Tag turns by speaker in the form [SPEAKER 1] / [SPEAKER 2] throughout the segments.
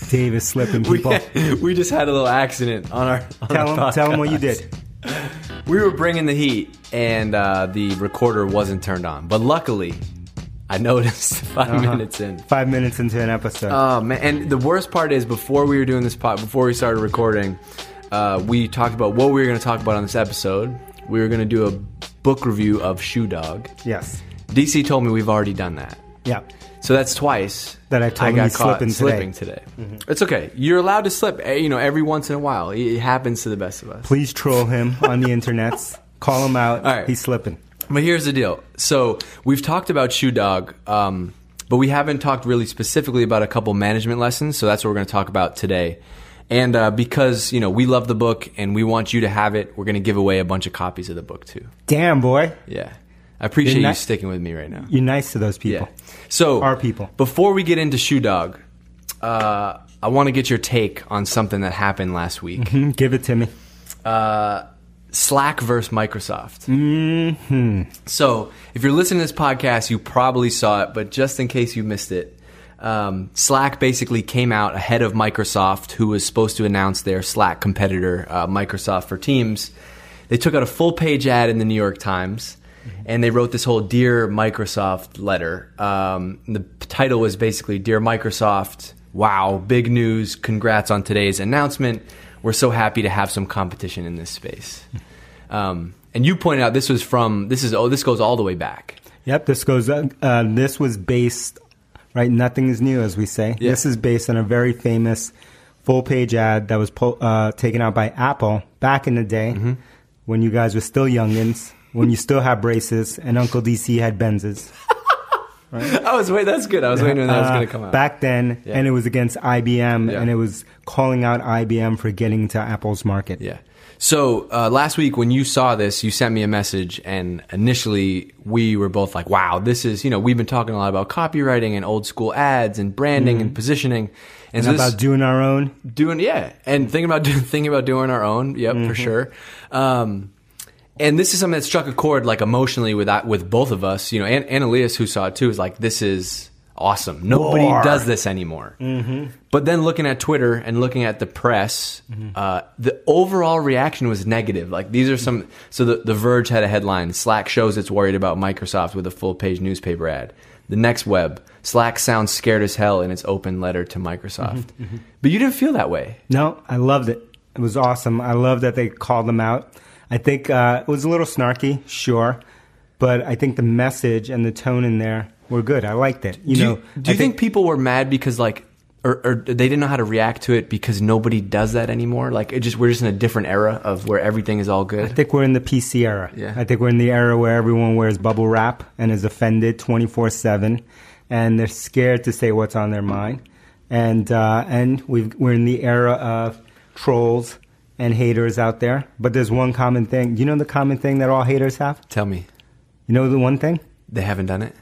[SPEAKER 1] Dave is slipping, people.
[SPEAKER 2] We just had a little accident on our
[SPEAKER 1] Tell him what you did.
[SPEAKER 2] We were bringing the heat, and the recorder wasn't turned on. But luckily, I noticed 5 minutes in.
[SPEAKER 1] 5 minutes into an episode.
[SPEAKER 2] Oh, man. And the worst part is, before we were doing this before we started recording, we talked about what we were going to talk about on this episode. We were going to do a book review of Shoe Dog.
[SPEAKER 1] Yes.
[SPEAKER 2] DC told me we've already done that.
[SPEAKER 1] Yeah.
[SPEAKER 2] So that's twice
[SPEAKER 1] that I told him
[SPEAKER 2] got
[SPEAKER 1] he's
[SPEAKER 2] caught
[SPEAKER 1] slipping
[SPEAKER 2] today. Mm-hmm. It's okay. You're allowed to slip, every once in a while. It happens to the best of us.
[SPEAKER 1] Please troll him on the internets. Call him out.
[SPEAKER 2] All right.
[SPEAKER 1] He's slipping.
[SPEAKER 2] But here's the deal. So we've talked about Shoe Dog, but we haven't talked really specifically about a couple management lessons. So that's what we're going to talk about today. And because, we love the book and we want you to have it, we're going to give away a bunch of copies of the book too.
[SPEAKER 1] Damn, boy.
[SPEAKER 2] Yeah. I appreciate you sticking with me right now.
[SPEAKER 1] You're nice to those people.
[SPEAKER 2] Yeah. So,
[SPEAKER 1] our people.
[SPEAKER 2] Before we get into Shoe Dog, I want to get your take on something that happened last week.
[SPEAKER 1] Mm-hmm. Give it to me.
[SPEAKER 2] Slack versus Microsoft.
[SPEAKER 1] Mm-hmm.
[SPEAKER 2] So, if you're listening to this podcast, you probably saw it, but just in case you missed it, Slack basically came out ahead of Microsoft, who was supposed to announce their Slack competitor, Microsoft for Teams. They took out a full-page ad in the New York Times, and they wrote this whole Dear Microsoft letter. The title was basically, Dear Microsoft, wow, big news, congrats on today's announcement. We're so happy to have some competition in this space. And you pointed out this goes all the way back.
[SPEAKER 1] Yep, this was based, right, nothing is new, as we say. Yeah. This is based on a very famous full-page ad that was taken out by Apple back in the day when you guys were still youngins. When you still had braces and Uncle DC had Benzes. Right?
[SPEAKER 2] That's good. I was waiting when that was going to come out.
[SPEAKER 1] Back then, and it was against IBM, and it was calling out IBM for getting to Apple's market.
[SPEAKER 2] Yeah. So last week when you saw this, you sent me a message, and initially we were both like, wow, this is, we've been talking a lot about copywriting and old school ads and branding and positioning.
[SPEAKER 1] And so about doing our own?
[SPEAKER 2] And thinking about doing our own, for sure. And this is something that struck a chord, like, emotionally with both of us. And Elias, who saw it too, is like, this is awesome. Nobody does this anymore. Mm-hmm. But then looking at Twitter and looking at the press, the overall reaction was negative. Like, these are some. So the Verge had a headline: Slack shows it's worried about Microsoft with a full-page newspaper ad. The next web: Slack sounds scared as hell in its open letter to Microsoft. Mm-hmm. But you didn't feel that way.
[SPEAKER 1] No, I loved it. It was awesome. I love that they called them out. I think it was a little snarky, sure, but I think the message and the tone in there were good. I liked it.
[SPEAKER 2] Do you think people were mad because, like, or they didn't know how to react to it because nobody does that anymore? Like, we're just in a different era of where everything is all good.
[SPEAKER 1] I think we're in the PC era.
[SPEAKER 2] Yeah.
[SPEAKER 1] I think we're in the era where everyone wears bubble wrap and is offended 24/7, and they're scared to say what's on their mind. And we're in the era of trolls and haters out there. But there's one common thing. Do you know the common thing that all haters have?
[SPEAKER 2] Tell me.
[SPEAKER 1] You know the one thing?
[SPEAKER 2] They haven't done it?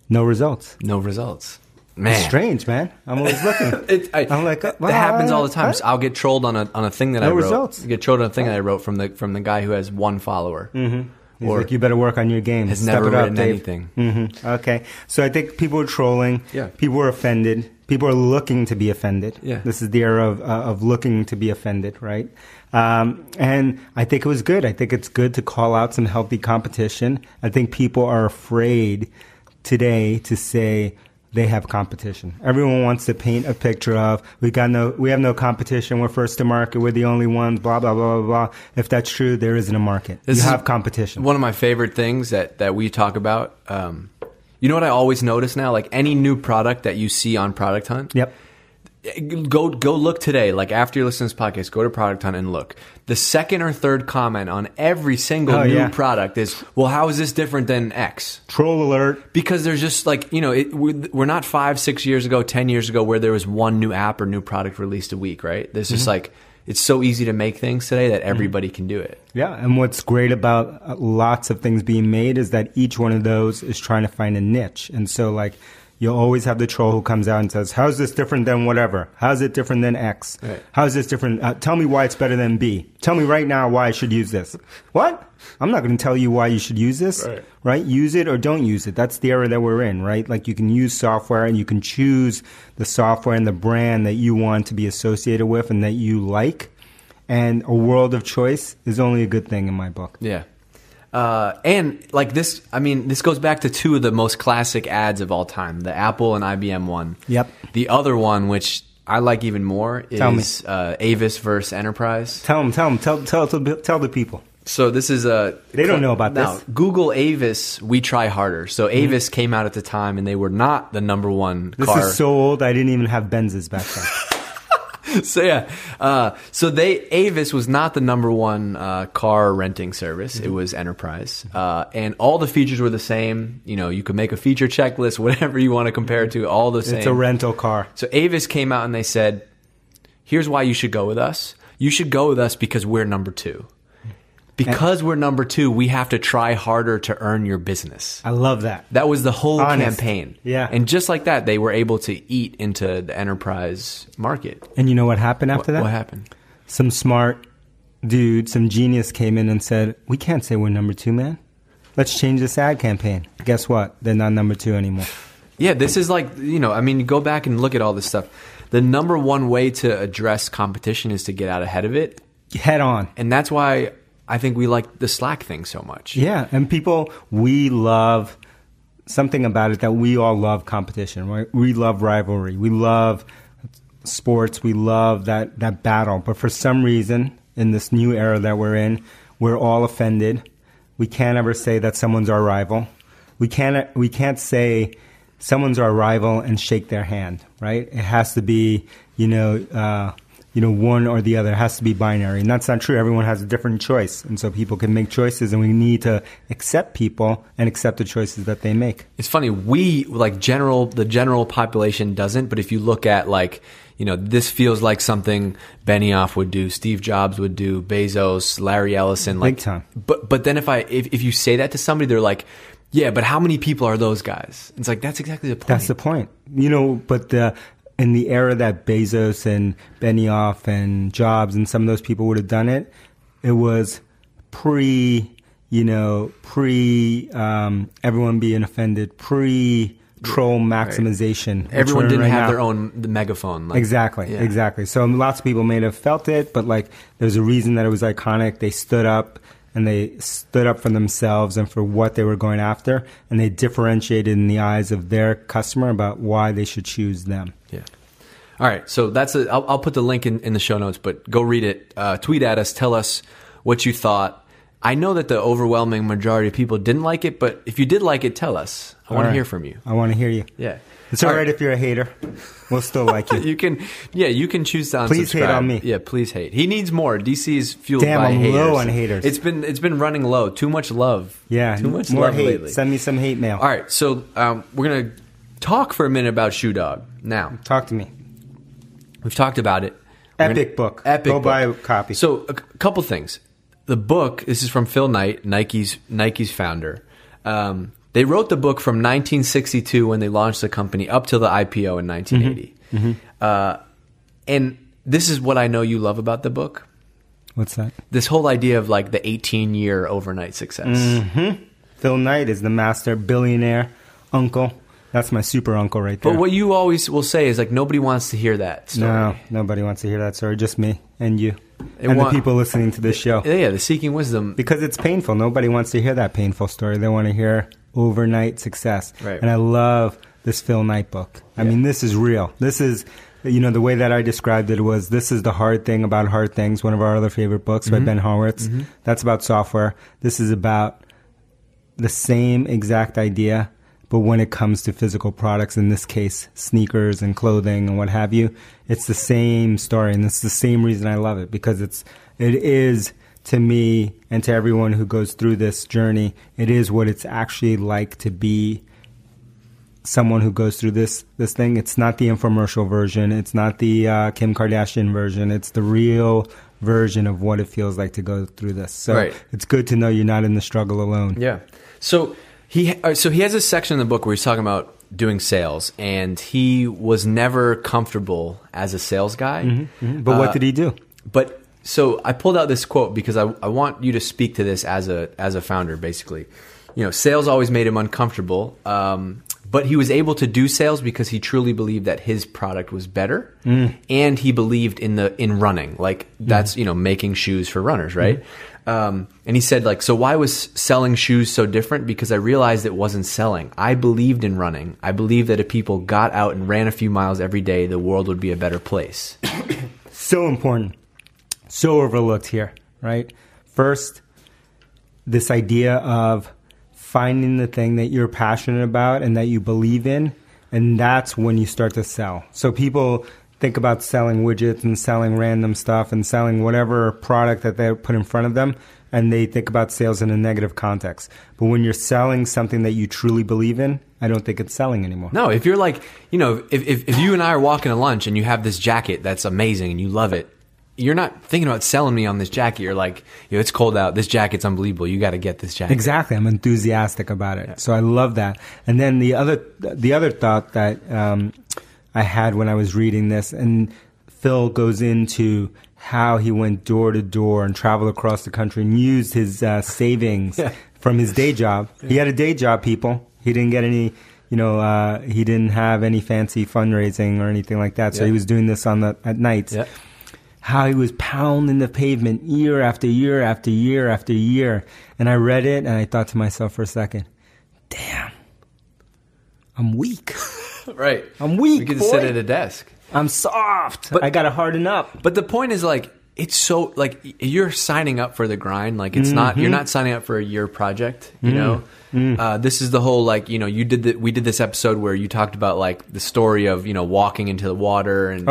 [SPEAKER 1] No results.
[SPEAKER 2] No results. Man.
[SPEAKER 1] It's strange, man. I'm always looking. I'm like,
[SPEAKER 2] well, it happens all the time. So I'll get trolled on a thing that I wrote.
[SPEAKER 1] No results.
[SPEAKER 2] Get trolled on a thing that I wrote from the guy who has one follower.
[SPEAKER 1] Mm-hmm. He's like, you better work on your game.
[SPEAKER 2] Has never written anything.
[SPEAKER 1] Mm-hmm. Okay. So I think people are trolling.
[SPEAKER 2] Yeah.
[SPEAKER 1] People are offended. People are looking to be offended.
[SPEAKER 2] Yeah.
[SPEAKER 1] This is the era of looking to be offended, right? And I think it was good. I think it's good to call out some healthy competition. I think people are afraid today to say they have competition. Everyone wants to paint a picture of we have no competition. We're first to market. We're the only ones. Blah blah blah blah blah. If that's true, there isn't a market. You have competition. One
[SPEAKER 2] of my favorite things that we talk about. You know what I always notice now? Like, any new product that you see on Product Hunt.
[SPEAKER 1] Yep.
[SPEAKER 2] Go look today. Like, after you listen to this podcast, go to Product Hunt and look. The second or third comment on every single new product is, well, how is this different than X?
[SPEAKER 1] Troll alert.
[SPEAKER 2] Because there's just, like, we're not 5-6 years ago, 10 years ago, where there was one new app or new product released a week, right? There's just like, it's so easy to make things today that everybody can do it.
[SPEAKER 1] Yeah, and what's great about lots of things being made is that each one of those is trying to find a niche. And so, like, you'll always have the troll who comes out and says, how's this different than whatever? How's it different than X?
[SPEAKER 2] Right.
[SPEAKER 1] How's this different? Tell me why it's better than B. Tell me right now why I should use this. What? I'm not going to tell you why you should use this, right? Use it or don't use it. That's the era that we're in, right? Like you can use software and you can choose the software and the brand that you want to be associated with and that you like. And a world of choice is only a good thing in my book.
[SPEAKER 2] Yeah. And like this, I mean, this goes back to two of the most classic ads of all time, the Apple and IBM one.
[SPEAKER 1] Yep.
[SPEAKER 2] The other one, which I like even more, is Avis versus Enterprise.
[SPEAKER 1] Tell the people.
[SPEAKER 2] So this is
[SPEAKER 1] they don't know about
[SPEAKER 2] now,
[SPEAKER 1] this.
[SPEAKER 2] Google Avis, we try harder. So Avis came out at the time, and they were not the number one car.
[SPEAKER 1] This is so old, I didn't even have Benzes back then.
[SPEAKER 2] So yeah, Avis was not the number one car renting service. It was Enterprise, and all the features were the same. You know, you could make a feature checklist, whatever you want to compare it to, all the same.
[SPEAKER 1] It's a rental car.
[SPEAKER 2] So Avis came out and they said, "Here's why you should go with us. You should go with us because we're number two. Because we're number two, we have to try harder to earn your business."
[SPEAKER 1] I love that.
[SPEAKER 2] That was the whole campaign.
[SPEAKER 1] Yeah.
[SPEAKER 2] And just like that, they were able to eat into the enterprise market.
[SPEAKER 1] And you know what happened after that?
[SPEAKER 2] What happened?
[SPEAKER 1] Some smart dude, some genius came in and said, we can't say we're number two, man. Let's change this ad campaign. Guess what? They're not number two anymore.
[SPEAKER 2] Yeah, this is like, you know, I mean, you go back and look at all this stuff. The number one way to address competition is to get out ahead of it.
[SPEAKER 1] Head on.
[SPEAKER 2] And that's why I think we like the Slack thing so much.
[SPEAKER 1] Yeah, and we love something about it that we all love competition, right? We love rivalry. We love sports. We love that battle. But for some reason, in this new era that we're in, we're all offended. We can't ever say that someone's our rival. We can't say someone's our rival and shake their hand, right? It has to be, one or the other. It has to be binary. And that's not true. Everyone has a different choice. And so people can make choices, and we need to accept people and accept the choices that they make.
[SPEAKER 2] It's funny. The general population doesn't. But if you look at this feels like something Benioff would do, Steve Jobs would do, Bezos, Larry Ellison.
[SPEAKER 1] Big time.
[SPEAKER 2] But then if you say that to somebody, they're like, yeah, but how many people are those guys? It's like, that's exactly the point.
[SPEAKER 1] That's the point. But in the era that Bezos and Benioff and Jobs and some of those people would have done it, it was pre everyone being offended, troll maximization.
[SPEAKER 2] Right. Everyone didn't have their own megaphone.
[SPEAKER 1] Exactly. So lots of people may have felt it, but there's a reason that it was iconic. They stood up. And they stood up for themselves and for what they were going after, and they differentiated in the eyes of their customer about why they should choose them.
[SPEAKER 2] Yeah. All right. So I'll put the link in the show notes, but go read it. Tweet at us. Tell us what you thought. I know that the overwhelming majority of people didn't like it, but if you did like it, tell us. I want to hear from you.
[SPEAKER 1] I want to hear you.
[SPEAKER 2] Yeah.
[SPEAKER 1] It's all right if you're a hater. We'll still like you.
[SPEAKER 2] You can choose to unsubscribe.
[SPEAKER 1] Please hate on me.
[SPEAKER 2] Yeah, please hate. He needs more. DC is fueled by
[SPEAKER 1] I'm
[SPEAKER 2] haters.
[SPEAKER 1] low on haters.
[SPEAKER 2] It's been running low. Too much love.
[SPEAKER 1] Yeah,
[SPEAKER 2] too much
[SPEAKER 1] more
[SPEAKER 2] love
[SPEAKER 1] hate.
[SPEAKER 2] lately.
[SPEAKER 1] Send me some hate mail.
[SPEAKER 2] All right, so we're gonna talk for a minute about Shoe Dog. Now,
[SPEAKER 1] talk to me.
[SPEAKER 2] We've talked about it.
[SPEAKER 1] Epic book. Go buy a copy.
[SPEAKER 2] So a couple things. The book. This is from Phil Knight, Nike's founder. They wrote the book from 1962 when they launched the company up till the IPO in 1980. Mm-hmm. And this is what I know you love about the book.
[SPEAKER 1] What's that?
[SPEAKER 2] This whole idea of the 18-year overnight success.
[SPEAKER 1] Mm-hmm. Phil Knight is the master billionaire uncle. That's my super uncle right there.
[SPEAKER 2] But what you always will say is nobody wants to hear that story.
[SPEAKER 1] No, nobody wants to hear that story. Just me and you. And the people listening to this show.
[SPEAKER 2] Yeah, the Seeking Wisdom.
[SPEAKER 1] Because it's painful. Nobody wants to hear that painful story. They want to hear overnight success.
[SPEAKER 2] Right.
[SPEAKER 1] And I love this Phil Knight book. I mean, this is real. This is, the way that I described it was, this is The Hard Thing About Hard Things, one of our other favorite books by Ben Horowitz. Mm-hmm. That's about software. This is about the same exact idea, but when it comes to physical products, in this case, sneakers and clothing and what have you, it's the same story. And it's the same reason I love it, because it is, to me and to everyone who goes through this journey, it is what it's actually like to be someone who goes through this thing. It's not the infomercial version. It's not the Kim Kardashian version. It's the real version of what it feels like to go through this. So It's good to know you're not in the struggle alone.
[SPEAKER 2] Yeah. So he has a section in the book where he's talking about doing sales, and he was never comfortable as a sales guy.
[SPEAKER 1] But what did he do?
[SPEAKER 2] But so I pulled out this quote because I want you to speak to this as a founder, basically. Sales always made him uncomfortable, but he was able to do sales because he truly believed that his product was better, and he believed in running. Like that's making shoes for runners, right? And he said, like, so why was selling shoes so different? Because I realized it wasn't selling. I believed in running. I believed that if people got out and ran a few miles every day, the world would be a better place.
[SPEAKER 1] So important. So overlooked here, right? First, this idea of finding the thing that you're passionate about and that you believe in, and that's when you start to sell. So people think about selling widgets and selling random stuff and selling whatever product that they put in front of them, and they think about sales in a negative context. But when you're selling something that you truly believe in, I don't think it's selling anymore.
[SPEAKER 2] No, if you're like, if you and I are walking to lunch and you have this jacket that's amazing and you love it, you're not thinking about selling me on this jacket. You're like, it's cold out. This jacket's unbelievable. You got to get this jacket.
[SPEAKER 1] Exactly. I'm enthusiastic about it. Yeah. So I love that. And then the other thought that I had when I was reading this, and Phil goes into how he went door to door and traveled across the country and used his savings from his day job. Yeah. He had a day job, people. He didn't get any, he didn't have any fancy fundraising or anything like that. So he was doing this at nights. Yeah. How he was pounding the pavement year after year after year after year. And I read it and I thought to myself for a second, damn, I'm weak.
[SPEAKER 2] Right.
[SPEAKER 1] I'm weak.
[SPEAKER 2] You get to sit at a desk.
[SPEAKER 1] I'm soft. But I got to harden up.
[SPEAKER 2] But the point is, like, it's so, like, you're signing up for the grind. Like, it's not, you're not signing up for a year project, you know? This is the whole, like, we did this episode where you talked about, like, the story of, walking into the water and,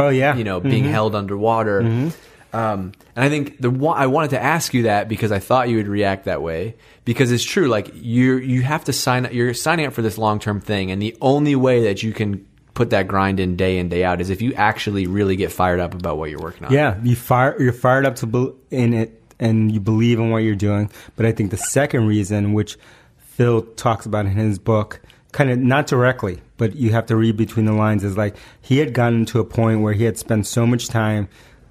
[SPEAKER 2] being held underwater. And I think I wanted to ask you that because I thought you would react that way, because it's true. Like, you have to you're signing up for this long-term thing. And the only way that you can put that grind in day out is if you actually really get fired up about what you're working on.
[SPEAKER 1] Yeah. You're fired up in it and you believe in what you're doing. But I think the second reason, which Phil talks about in his book, kind of not directly, but you have to read between the lines, is like he had gotten to a point where he had spent so much time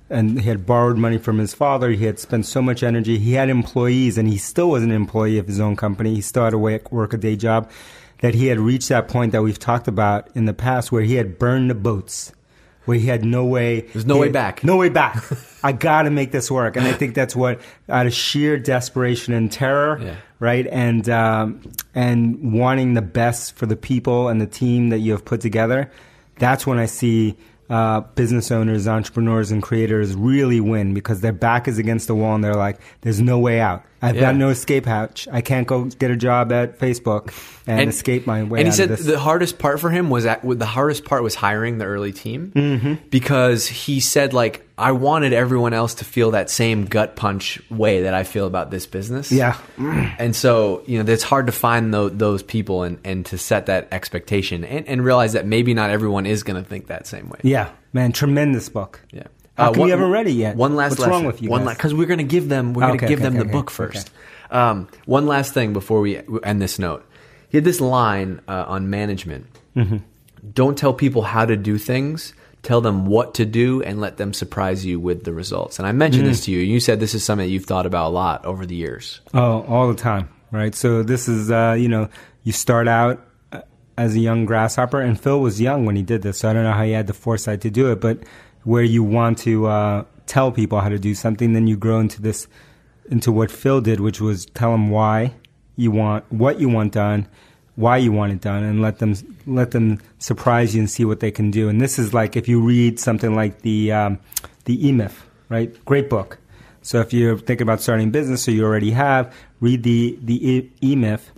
[SPEAKER 1] and he had borrowed money from his father. He had spent so much energy. He had employees and he still was an employee of his own company. He still had to work a day job, that he had reached that point that we've talked about in the past where he had burned the boats, where he had no way.
[SPEAKER 2] There's no way back.
[SPEAKER 1] No way back. I got to make this work. And I think that's what, out of sheer desperation and terror, right? And wanting the best for the people and the team that you have put together, that's when I see business owners, entrepreneurs, and creators really win, because their back is against the wall and they're like, there's no way out. I've got no escape hatch. I can't go get a job at Facebook and escape my way out of this. And he
[SPEAKER 2] said the hardest part for him was hiring the early team, because he said, like, I wanted everyone else to feel that same gut punch way that I feel about this business.
[SPEAKER 1] Yeah.
[SPEAKER 2] And so, it's hard to find those people and to set that expectation and realize that maybe not everyone is going to think that same way.
[SPEAKER 1] Yeah, man, tremendous book.
[SPEAKER 2] Yeah.
[SPEAKER 1] How come you haven't read it yet?
[SPEAKER 2] One last
[SPEAKER 1] What's
[SPEAKER 2] lesson.
[SPEAKER 1] Wrong with you guys?
[SPEAKER 2] Because we're going to give them the book first. Okay. One last thing before we end this note. He had this line on management. Don't tell people how to do things. Tell them what to do and let them surprise you with the results. And I mentioned this to you. You said this is something that you've thought about a lot over the years.
[SPEAKER 1] Oh, all the time, right? So this is, you start out as a young grasshopper, and Phil was young when he did this, so I don't know how he had the foresight to do it, but where you want to tell people how to do something, then you grow into what Phil did, which was tell them what you want done, why you want it done, and let them surprise you and see what they can do. And this is like if you read something like the E-Myth, right? Great book. So if you're thinking about starting a business, or you already have, read the E-Myth,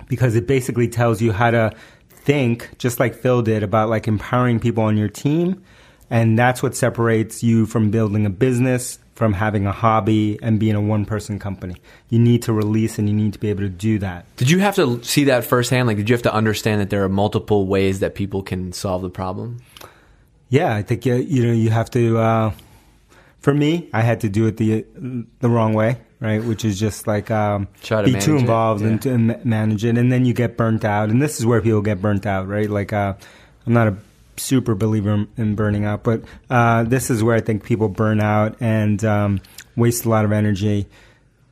[SPEAKER 1] because it basically tells you how to think, just like Phil did, about like empowering people on your team. And that's what separates you from building a business, from having a hobby, and being a one-person company. You need to release, and you need to be able to do that.
[SPEAKER 2] Did you have to see that firsthand? Like, did you have to understand that there are multiple ways that people can solve the problem?
[SPEAKER 1] Yeah, I think you have to. For me, I had to do it the wrong way, right? Which is just like
[SPEAKER 2] Try to
[SPEAKER 1] be
[SPEAKER 2] manage
[SPEAKER 1] too
[SPEAKER 2] it,
[SPEAKER 1] involved
[SPEAKER 2] yeah.
[SPEAKER 1] and to manage it, and then you get burnt out. And this is where people get burnt out, right? Like I'm not a super believer in burning out, but this is where I think people burn out and waste a lot of energy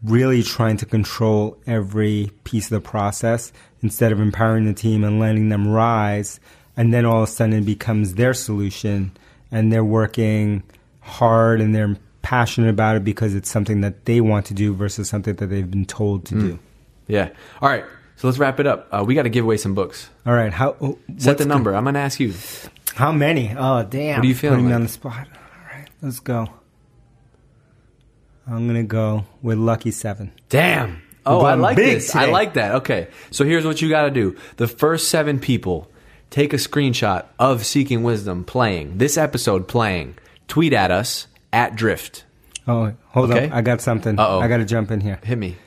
[SPEAKER 1] really trying to control every piece of the process instead of empowering the team and letting them rise. And then all of a sudden it becomes their solution, and they're working hard and they're passionate about it because it's something that they want to do versus something that they've been told to do.
[SPEAKER 2] Yeah. All right. So let's wrap it up. We got to give away some books.
[SPEAKER 1] All right.
[SPEAKER 2] Set the number. I'm going to ask you.
[SPEAKER 1] How many? Oh, damn.
[SPEAKER 2] What are you feeling
[SPEAKER 1] Putting me
[SPEAKER 2] like?
[SPEAKER 1] on the spot. All right. Let's go. I'm going to go with Lucky 7.
[SPEAKER 2] Damn. Oh, I like this.
[SPEAKER 1] Today.
[SPEAKER 2] I like that. Okay. So here's what you got to do. The first 7 people, take a screenshot of Seeking Wisdom playing, this episode playing. Tweet at us at Drift.
[SPEAKER 1] Oh, hold
[SPEAKER 2] Okay.
[SPEAKER 1] on. I got something.
[SPEAKER 2] Uh-oh.
[SPEAKER 1] I got to jump in here.
[SPEAKER 2] Hit me.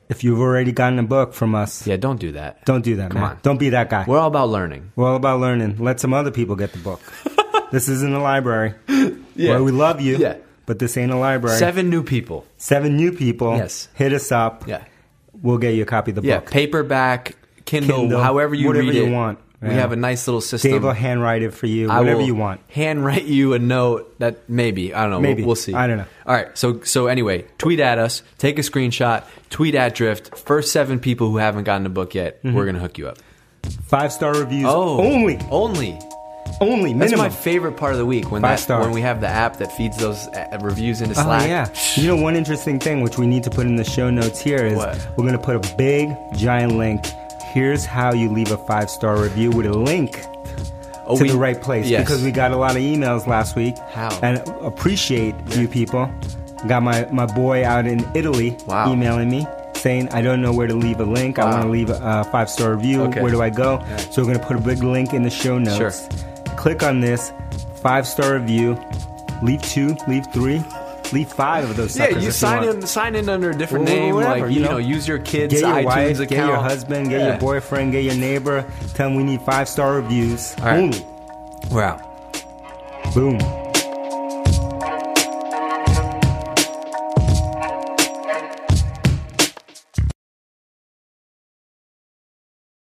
[SPEAKER 1] If you've already gotten a book from us,
[SPEAKER 2] Yeah, don't do that.
[SPEAKER 1] don't do that,
[SPEAKER 2] Come
[SPEAKER 1] man.
[SPEAKER 2] on.
[SPEAKER 1] Don't be that guy.
[SPEAKER 2] We're all about learning.
[SPEAKER 1] We're all about learning. Let some other people get the book. This isn't a library.
[SPEAKER 2] Yeah.
[SPEAKER 1] Well, we love you,
[SPEAKER 2] Yeah.
[SPEAKER 1] but this ain't a library.
[SPEAKER 2] 7 new people.
[SPEAKER 1] 7 new people.
[SPEAKER 2] Yes.
[SPEAKER 1] Hit us up.
[SPEAKER 2] Yeah.
[SPEAKER 1] We'll get you a copy of the
[SPEAKER 2] Yeah,
[SPEAKER 1] book.
[SPEAKER 2] paperback, Kindle, however you
[SPEAKER 1] whatever
[SPEAKER 2] read
[SPEAKER 1] you
[SPEAKER 2] it.
[SPEAKER 1] want.
[SPEAKER 2] We
[SPEAKER 1] Yeah.
[SPEAKER 2] have a nice little system.
[SPEAKER 1] Dave will handwrite it for you.
[SPEAKER 2] I
[SPEAKER 1] Whatever
[SPEAKER 2] will
[SPEAKER 1] you want.
[SPEAKER 2] handwrite you a note that maybe, I don't know,
[SPEAKER 1] Maybe.
[SPEAKER 2] We'll see.
[SPEAKER 1] I don't know.
[SPEAKER 2] All right, so anyway, tweet at us, take a screenshot, tweet at Drift. First 7 people who haven't gotten a book yet, we're going to hook you up.
[SPEAKER 1] 5-star reviews
[SPEAKER 2] Oh,
[SPEAKER 1] only.
[SPEAKER 2] Only.
[SPEAKER 1] Only.
[SPEAKER 2] That's
[SPEAKER 1] Minimum.
[SPEAKER 2] my favorite part of the week when
[SPEAKER 1] 5 stars.
[SPEAKER 2] when we have the app that feeds those reviews into
[SPEAKER 1] Oh,
[SPEAKER 2] Slack.
[SPEAKER 1] yeah. You know, one interesting thing which we need to put in the show notes here is
[SPEAKER 2] What?
[SPEAKER 1] we're going to put a big, giant link. Here's how you leave a 5-star review with a link to the right place.
[SPEAKER 2] Yes.
[SPEAKER 1] Because we got a lot of emails last week.
[SPEAKER 2] How?
[SPEAKER 1] And appreciate you people. Got my boy out in Italy
[SPEAKER 2] Wow.
[SPEAKER 1] emailing me saying, I don't know where to leave a link. I
[SPEAKER 2] Wow.
[SPEAKER 1] want to leave a 5-star review.
[SPEAKER 2] Okay.
[SPEAKER 1] Where do I go?
[SPEAKER 2] Yeah.
[SPEAKER 1] So we're going to put a big link in the show notes.
[SPEAKER 2] Sure.
[SPEAKER 1] Click on this, 5-star review. Leave 2, leave 3, leave 5 of those
[SPEAKER 2] Yeah,
[SPEAKER 1] suckers
[SPEAKER 2] you
[SPEAKER 1] if
[SPEAKER 2] sign
[SPEAKER 1] want.
[SPEAKER 2] sign in under a different
[SPEAKER 1] Well,
[SPEAKER 2] name,
[SPEAKER 1] whatever,
[SPEAKER 2] like
[SPEAKER 1] you know.
[SPEAKER 2] use your kids'
[SPEAKER 1] Get your
[SPEAKER 2] iTunes
[SPEAKER 1] wife,
[SPEAKER 2] account,
[SPEAKER 1] get your husband, get
[SPEAKER 2] Yeah.
[SPEAKER 1] your boyfriend, get your neighbor. Tell them we need 5-star reviews.
[SPEAKER 2] All right.
[SPEAKER 1] Only.
[SPEAKER 2] We're out.
[SPEAKER 1] Boom.